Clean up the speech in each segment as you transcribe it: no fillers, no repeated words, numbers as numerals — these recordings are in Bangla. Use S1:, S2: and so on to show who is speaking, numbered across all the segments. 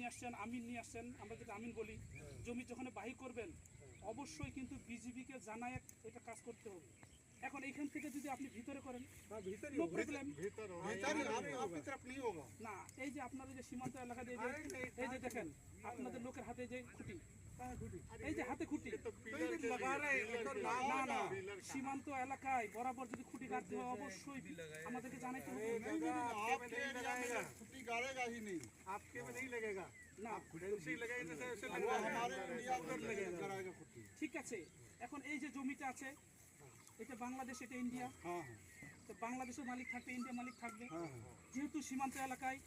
S1: নিয়ে আসছেন, আমিন নিয়ে আসছেন, আমরা যেটা আমিন বলি, জমি যখন বাহির করবেন অবশ্যই কিন্তু বিজিবিকে জানায় এটা কাজ করতে হবে। এখন এইখান থেকে যদি আপনি ভিতরে করেন নো প্রবলেম, না এই যে আপনাদের যে সীমান্ত এলাকা দিয়ে এই যে দেখেন আপনাদের লোকের হাতে যে খুঁটি, এই যে হাতে খুঁটি, না না সীমান্ত এলাকায় বরাবর যদি খুঁটি কাটতে হয় অবশ্যই আমাদেরকে জানাইতে হবে।
S2: खुटी गाड़ेगा ही नहीं,
S3: आपके में नहीं लगेगा
S1: না
S3: उसी लगेगा जैसे वैसे
S2: वो हमारे इंडिया में कराएगा खुटी।
S1: ঠিক আছে, এখন এই যে জমিটা আছে এটা বাংলাদেশ, এটা ইন্ডিয়া,
S2: हाँ हाँ
S1: তো বাংলাদেশের মালিক থাকবে, ইন্ডিয়া মালিক থাকবে।
S2: हाँ हाँ
S1: যেহেতু সীমান্ত এলাকায়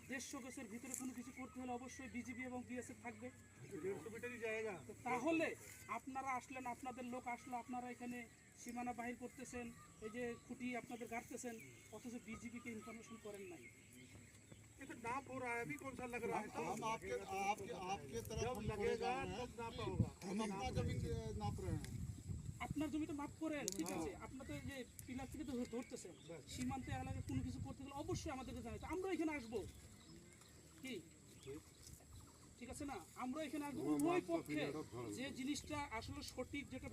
S1: 150 গজের ভিতরে কোনো কিছু করতে হলে অবশ্যই বিজিবি এবং বিএসএফ থাকবে।
S3: 150 मीटर ही जाएगा।
S1: তো তাহলে আপনারা আসলেন, আপনাদের লোক আসলো, আপনারা এখানে সীমানা বাহির করতেছেন, এই যে খুঁটি আপনাদের গাড়তেছেন, অথচ বিজিবিকে ইনফরমেশন করেন নাই।
S3: ये तो नाप हो रहा है अभी, कौन सा लग रहा है?
S2: हम आपके आपके आपके तरफ
S3: जब
S2: हम
S3: लगेगा तब नापा होगा।
S2: हम अपना जमीन नाप रहे हैं।
S1: আপনার জমিতে মাপ করেন, ঠিক আছে, আপনার তো যে পিলার থেকে তো ধরতেছেন, সীমান্তে এলাকায় কোনো কিছু করতে গেলে অবশ্যই আমাদেরকে জানাইতে, আমরা এখানে আসবো কি, ঠিক আছে না, আমরা এখানে আসবো উভয় পক্ষে যে জিনিসটা আসলে সঠিক যেটা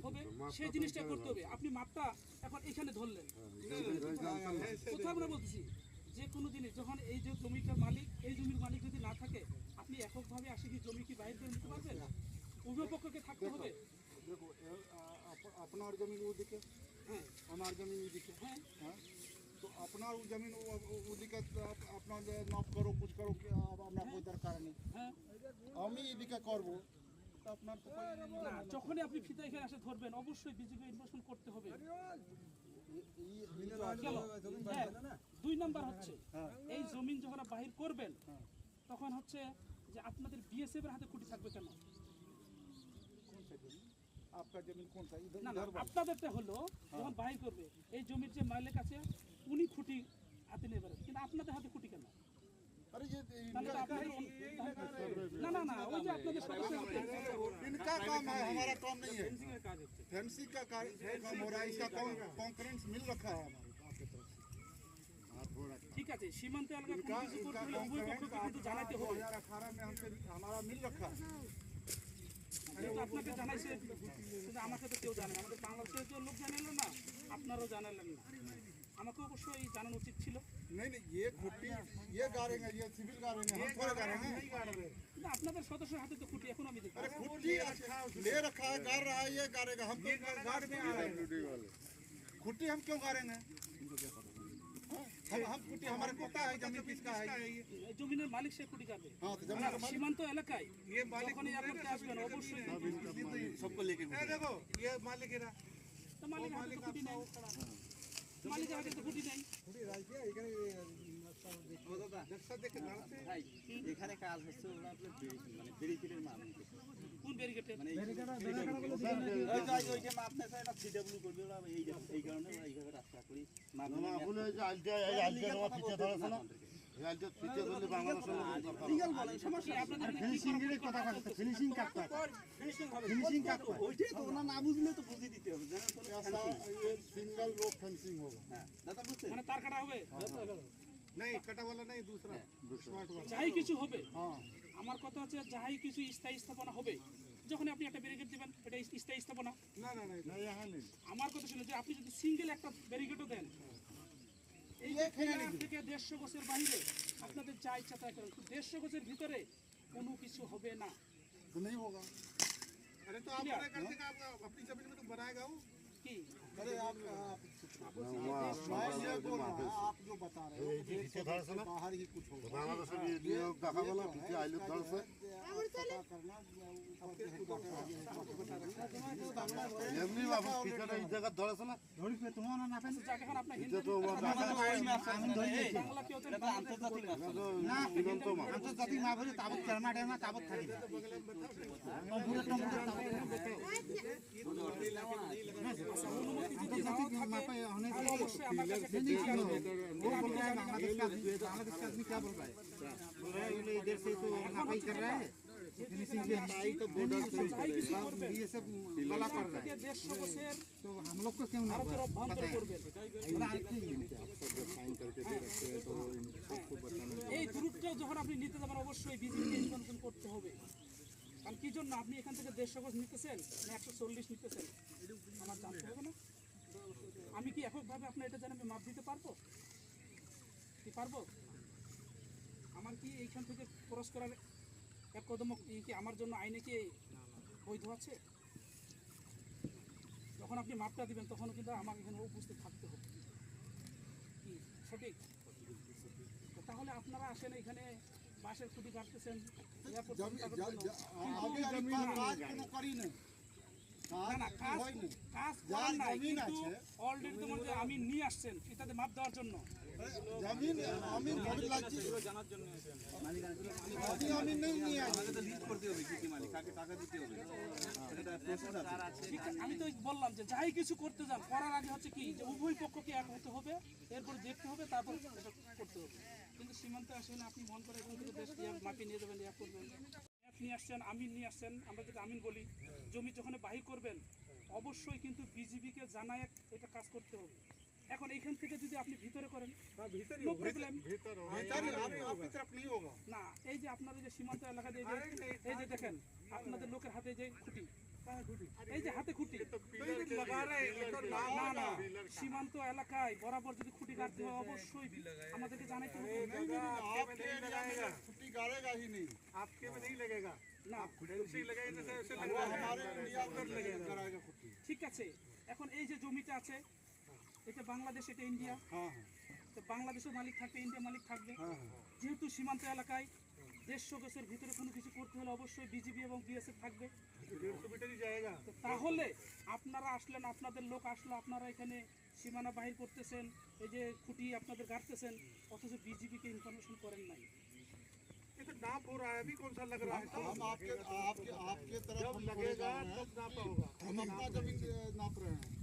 S1: হবে সেই জিনিসটা করতে হবে। আপনি মাপটা এখন এখানে ধরলেন, কোথাও আমরা বলতেছি যে কোনো জিনিস যখন এই যে জমিটার মালিক, এই জমির মালিক যদি না থাকে আপনি এককভাবে আসে কি জমি কি বাইরে করে নিতে পারবেন? উভয় পক্ষকে থাকতে হবে।
S2: देखो अपना जमीन वो दिखे,
S1: হ্যাঁ
S2: हमार जमीन वो दिखे,
S1: হ্যাঁ
S2: हाँ तो अपना वो जमीन वो दिखे, अपना नाप करो कुछ करो, अब अपना कोई दरकार नहीं,
S1: হ্যাঁ
S2: हम ही दिखे करबो तो अपना तो कोई
S1: না, যখনই আপনি ফিতা এখানে এসে ধরবেন অবশ্যই বিজিবি ইনফরমেশন করতে হবে। গেল। হ্যাঁ, 2 নাম্বার হচ্ছে এই জমিন যখন বাহির করবেন তখন হচ্ছে যে আপনাদের বিএসএফ এর হাতে খুঁটি থাকবে কেন?
S2: कौन सा जमीन आपका जमीन कौन सा इधर
S1: না না, আপনাদেরটা হলো যখন বাহির করবে এই জমির যে মালিক আছে উনি খুঁটি হাতে নেবেন, কিন্তু আপনাদের হাতে খুঁটি কেন?
S2: अरे ये
S1: তাহলে তো আপনাদের না না না ওই যে আপনাদের সদস্য হাতে
S2: इनका काम है, हमारा काम नहीं है। फेंसिंग का काम हो रहा है, इसका कॉन्फ्रेंस मिल रखा है हमारे आपके तरफ से।
S1: ঠিক আছে, সীমান্ত এলাকায় কোনো কিছু করতে হলে উভয় পক্ষকে কিন্তু জানাতে হবে।
S2: 2018 में हमसे हमारा मिल रखा है।
S1: যেহেতু আপনাকে জানাইছে কিন্তু আমাকে তো কেউ জানে না, আমাদের বাংলাদেশের যে লোক জানালেন না, আপনারাও জানালেন না, আমাকে অবশ্যই জানানো উচিত ছিল।
S2: नहीं नहीं ये खुट्टी ये गाड़ेंगे, ये सिविल गाड़ेंगे, हम थोड़े गाड़ेंगे।
S1: কিন্তু আপনাদের সদস্যের हाथे तो खुटी এখন আমি দেখি।
S2: अरे खुट्टी ले रखा है, गाड़ रहा है, ये गाड़ेगा, हम तो गाड़ में आ रहे हैं। खुट्टी हम क्यों गाड़ेंगे? हम खुट्टी हमारे पता है जमीन किसका है।
S1: এই জমিনের মালিক সে খুঁটি কাটবে।
S2: हाँ तो जमीन का मालिक
S1: সীমান্ত এলাকায়
S3: ये मालिक
S1: যখনই আপনাকে আসবেন অবশ্যই
S2: सबको लेके
S3: ये देखो ये मालिक है ना,
S1: তো মালিকের হাতে তো খুঁটি নেই, মালিকের হাতে তো খুঁটি নেই।
S3: नक्शा देख के नाम से
S4: এখানে কাজ হচ্ছে ওরা আপনার মানে ব্যারিকেডের মান
S1: কোন ব্যারিকেডে?
S4: মানে ওই যে মাপ নেছে এটা সিডব্লিউ করবে ওরা এই কারণে ওরা এইভাবে রাস্তা করি মাপ
S5: না বলে যে আলটা তোমার পিছে ধরেছে না, এই আলটা পিছে ধরলে বাংলাদেশের লোক
S4: লিগ্যাল বলে সমস্যা
S1: আপনাদের
S5: ফিনিশিং এর কথা বলতে, ফিনিশিং কাটতে
S4: ফিনিশিং হবে
S5: ফিনিশিং কাট
S4: ওইটাই তো ওনা না বুঝলে তো বুঝিয়ে দিতে হবে জানেন তো
S2: ऐसा ये सिंगल रो फेंसिंग होगा।
S4: হ্যাঁ দাদা বুঝছেন
S1: মানে তার কাটা হবে,
S3: नहीं कटा वाला नहीं, दूसरा स्मार्ट वाला।
S1: যাই কিছু হবে।
S2: हाँ
S1: আমার কথা হচ্ছে যাই কিছু স্থায়ী স্থাপনা হবে, যখন আপনি একটা ব্যারিকেড দিবেন এটা স্থায়ী স্থাপনা।
S3: ना ना नहीं
S2: नहीं यहाँ नहीं,
S1: আমার কথা শুনে যে আপনি যদি সিঙ্গেল একটা ব্যারিকেডও দেন এই যে পিলার থেকে 150 গজের বাইরে আপনাদের যা ইচ্ছা তাই করেন, 150 গজের ভিতরে কোনো কিছু হবে না।
S2: तो नहीं होगा।
S3: अरे तो आप बड़ा कर देगा, आप अपनी जमीन में तो बनाएगा वो।
S1: কি
S2: अरे आप मैं ये बोल रहा हूँ, आप जो बता रहे हो
S5: পিছে ধরেছে না,
S2: बाहर ही कुछ होगा।
S5: বাংলাদেশের নিয়োগ দেখা গেল পিছে আইলো ধরেছে,
S2: पता करना
S5: এমনি বাবু পিছে এই জায়গা ধরেছে না,
S1: যাকে এখন আপনার হিন্দু
S5: এটা তো
S1: বাংলা কেউ জানে
S4: এটা আন্তর্জাতিক মাপ
S5: না সীমান্ত মা
S6: আন্তর্জাতিক মাপ হলে তাবৎ কেরামাটে না তাবৎ থাকি না
S1: অনুমতি যদি নাও থাকে তাহলে অবশ্যই আমার কাছে একটা চিঠি আসবে।
S6: बांग्लादेश का आदमी क्या बोल रहा है? बोल रहा है ये इधर से तो नापाई कर रहा है,
S1: যেহেতু এখানে আমি আসছি, যাই কিছু করবেন,
S6: बीएसएफ गला कर रहा है
S1: থেকে 150 বছর
S6: तो हम लोग को क्यों ना
S1: ভারতের অভ্যন্তরে করবেন। এই গ্রুপটা যখন আপনি নিতে যাবেন অবশ্যই বিজেপিকে ইনফরমেশন করতে হবে। কারণ কি জন্য আপনি এখান থেকে 150 গজ নিতেছেন না 140 নিতেছেন আমার জানতে হবে না। আমি কি এককভাবে আপনার এটা জানেন মাপ দিতে পারবো কি পারবো? আমার কি এইখান থেকে ক্রস করার এক কদম কি আমার জন্য আইনে কি বৈধ আছে? যখন আপনি মাপটা দিবেন তখন কিন্তু আমাকে এখানে উপস্থিত থাকতে হবে, কি সঠিক? তো তাহলে আপনারা আসেন এখানে বাঁশের খুঁটি কাটতেছেন ইয়া করতেছেন, তারপর জন্য।
S2: अभी अभी काज कोनो करी नहीं
S1: না না কাজ কাজ করার নাই, কিন্তু অলরেডি তোমার যে আমি নিয়ে আসছেন এটাতে মাপ দেওয়ার জন্য।
S2: जमीन अमीन बड़ी लागছে अमीन नहीं নিয়ে আসে
S1: ঠিক আছে, আমি তো বললাম যে যাই কিছু করতে যান করার আগে হচ্ছে কি যে উভয় পক্ষকে এক হতে হবে, এরপর দেখতে হবে, তারপর এটা করতে হবে। কিন্তু সীমান্তে আসেন আপনি মন করে এখান থেকে দেশ মাপি নিয়ে যাবেন, ইয়া করবেন, নিয়ে আসছেন, আমিন নিয়ে আসছেন, আমরা যেটা আমিন বলি, জমি যখন বাহির করবেন অবশ্যই কিন্তু বিজিবিকে জানায় এটা কাজ করতে হবে। এখন এইখান থেকে যদি আপনি ভিতরে করেন no problem।
S3: आपकी तरफ नहीं होगा
S1: না এই যে আপনাদের যে সীমান্ত এলাকা দিয়ে এই যে দেখেন আপনাদের লোকের হাতে যে খুঁটি, এই যে হাতে খুঁটি না না সীমান্ত এলাকায় বরাবর যদি খুঁটি কাটতে হয় অবশ্যই আমাদেরকে জানাইতে হবে।
S2: आपके एरिया में छुट्टी गाड़ेगा ही नहीं
S3: आपके में नहीं लगेगा
S1: না
S3: फेंसिंग लगाएंगे जैसे ऐसे
S2: वो
S3: लगेगा
S2: हमारे इंडिया में कराएगा छुट्टी
S1: ঠিক আছে, এখন এই যে জমিটা আছে এটা বাংলাদেশ, এটা ইন্ডিয়া,
S2: हाँ हाँ
S1: তো বাংলাদেশের মালিক থাকবে, ইন্ডিয়া মালিক থাকবে।
S2: हाँ
S1: যেহেতু সীমান্ত এলাকায় 150 গজের ভিতরে কোনো কিছু করতে হলে অবশ্যই বিজিবি এবং বিএসএফ থাকবে।
S3: 150 मीटर ही जाएगा
S1: তো তাহলে আপনারা আসলেন, আপনাদের লোক আসলো, আপনারা এখানে সীমানা বাহির করতেছেন, এই যে খুঁটি আপনাদের গাড়তেছেন, অথচ বিজিবিকে ইনফরমেশন করেন নাই।
S3: ये तो नाप हो रहा है अभी कौन सा लग रहा है
S2: हम आपके आपके आपके तरफ
S3: जब
S2: हम
S3: लगेगा
S2: परेशान हैं।
S3: तब नापा होगा
S2: हम अपना जमीन नाप रहे हैं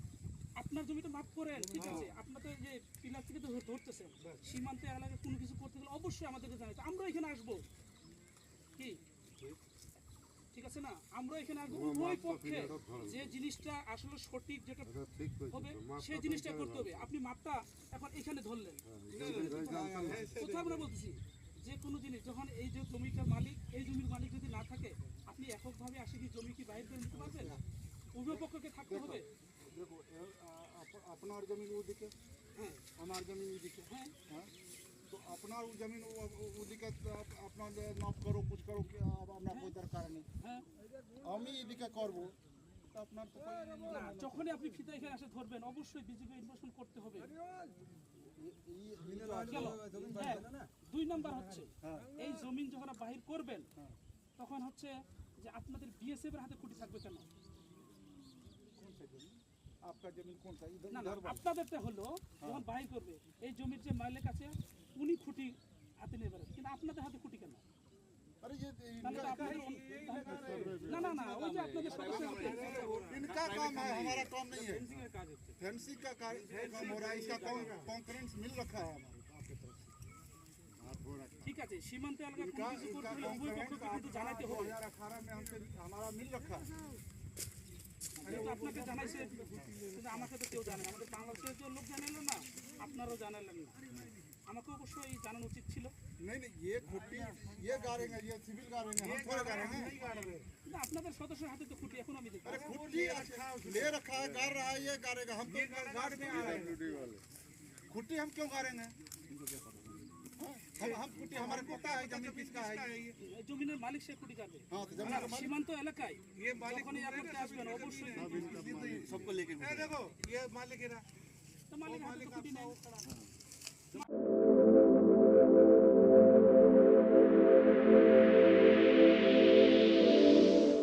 S1: আপনার জমিতে মাপ করেন, ঠিক আছে, আপনার তো এই যে পিলার থেকে তো ধরতেছেন, সীমান্তে এলাকায় কোনো কিছু করতে গেলে অবশ্যই আমাদেরকে জানাইতে, আমরা এখানে আসবো, কি ঠিক আছে না, আমরা এখানে আসবো, উভয় পক্ষে যে জিনিসটা আসলে সঠিক যেটা হবে সেই জিনিসটা করতে হবে। আপনি মাপটা এখন এখানে ধরলেন, কোথাও আমরা বলতেছি যে কোনো জিনিস যখন এই যে জমিটার মালিক, এই জমির মালিক যদি না থাকে আপনি এককভাবে আসে কি জমি কি বাইরে করে নিতে পারবেন? উভয় পক্ষকে থাকতে হবে।
S2: देखो अपना जमीन वो दिखे
S1: হ্যাঁ
S2: हमार जमीन वो दिखे
S1: হ্যাঁ
S2: हाँ? तो अपना वो जमीन वो दिखे तो अपना नाप करो कुछ करो कि अब अपना कोई दरकार नहीं
S1: হ্যাঁ
S2: हम ही दिखे करबो तो अपना तो कोई
S1: না, যখনই আপনি ফিতা এখানে এসে ধরবেন অবশ্যই বিজিবি ইনফরমেশন করতে হবে। গেল। হ্যাঁ, 2 নাম্বার হচ্ছে এই জমিন যখন বাহির করবেন তখন হচ্ছে যে আপনাদের বিএসএফ এর হাতে খুঁটি থাকবে কেন?
S2: आपका जमीन कौन सा इधर
S1: না না আপনাদেরটা হলো যখন বাহির করবে এই জমির যে মালিক আছে উনি খুঁটি হাতে নিয়ে বেরোবে, কিন্তু আপনাদের হাতে খুঁটি কেন?
S2: अरे ये
S1: তাহলে তো আপনাদের না না না ওই যে আপনাদের সদস্য
S2: इनका काम है हमारा काम नहीं है फेंसिंग का काम हो रहा है इसका कॉन्करेंस मिल रखा है हमारे आपके तरफ से
S1: ঠিক আছে, সীমান্ত এলাকায় কোনো কিছু করতে হলে উভয় পক্ষকে কিন্তু জানাতে হবে।
S2: 2018 में हमसे हमारा मिल रखा है
S1: যেহেতু আপনাকে জানাইছে কিন্তু আমাকে তো কেউ জানে না, আমাদের বাংলাদেশের যে লোক জানালেন না, আপনারাও জানালেন না, আমাকে অবশ্যই জানানো উচিত ছিল।
S2: नहीं नहीं ये खुट्टी ये गाड़ेंगे ये सिविल गाड़ेंगे हम थोड़े गाड़ेंगे
S1: না আপনাদের সদস্যের হাতে তো খুঁটি এখন আমি দেখি।
S2: अरे खुट्टी ले रखा है गाड़ रहा है ये गाड़ेगा हम तो गाड़ में आ रहे हैं खुट्टी हम क्यों गाड़ेंगे हम खुट्टी हमारे पता है जमीन किसका है
S1: এই জমিনের মালিক সে খুঁটি কাটবে।
S2: हाँ तो जमीन
S1: আর সীমান্ত এলাকায় যখনই আপনাকে আসবেন অবশ্যই
S3: सबको लेके देखो ये मालिक है ना
S1: তো মালিকের হাতে তো খুঁটি নেই।